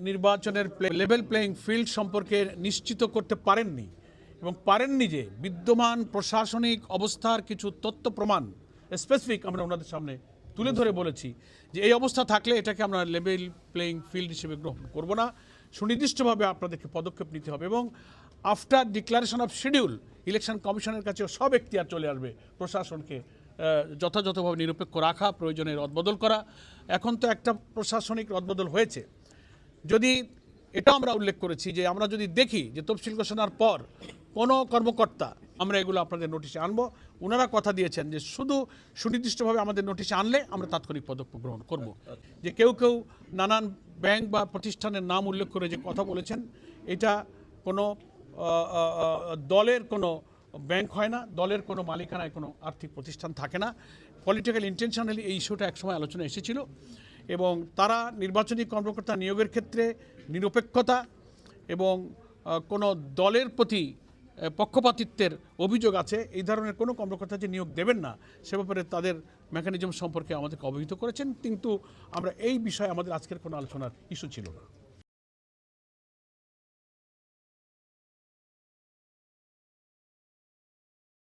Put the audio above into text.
নির্বাচনের level playing field সম্পর্কে নিশ্চিত করতে পারেননি এবং পারেননি যে বিদ্যমান প্রশাসনিক অবস্থার কিছু তথ্য প্রমাণ স্পেসিফিক আমরা ওনাদের সামনে তুলে ধরে বলেছি যে এই অবস্থা থাকলে এটাকে আমরা লেভেল প্লেইং ফিল্ড হিসেবে গ্রহণ করব না, সুনির্দিষ্টভাবে আপনাদেরকে পদক্ষেপ নিতে হবে এবং after declaration of schedule election কমিশনের কাছেও সব এখতিয়ার চলে আসবে প্রশাসনকে যথাযথভাবে নিরপেক্ষ রাখা, প্রয়োজনে রদবদল করা। এখন তো একটা প্রশাসনিক রদবদল হয়েছে, যদি এটা আমরা উল্লেখ করেছি যে আমরা যদি দেখি যে তফসিল ঘোষণার পর কোনো কর্মকর্তা আমরা এগুলো আপনাদের নোটিশে আনবো, ওনারা কথা দিয়েছেন যে শুধু সুনির্দিষ্টভাবে আমাদের নোটিশে আনলে আমরা তাৎক্ষণিক পদক্ষেপ গ্রহণ করব। যে কেউ কেউ নানান ব্যাংক বা প্রতিষ্ঠানের নাম উল্লেখ করে যে কথা বলেছেন, এটা কোনো দলের কোনো ব্যাংক হয় না, দলের কোনো মালিকানায় কোনো আর্থিক প্রতিষ্ঠান থাকে না। পলিটিক্যাল ইন্টেনশনালি এই ইস্যুটা একসময় আলোচনা এসেছিল এবং তারা নির্বাচনী কর্মকর্তা নিয়োগের ক্ষেত্রে নিরপেক্ষতা এবং কোনো দলের প্রতি পক্ষপাতিত্বের অভিযোগ আছে এই ধরনের কোনো কর্মকর্তা যে নিয়োগ দেবেন না সে ব্যাপারে তাদের মেকানিজম সম্পর্কে আমাদেরকে অবহিত করেছেন, কিন্তু আমরা এই বিষয়ে আমাদের আজকের কোনো আলোচনার ইস্যু ছিল না।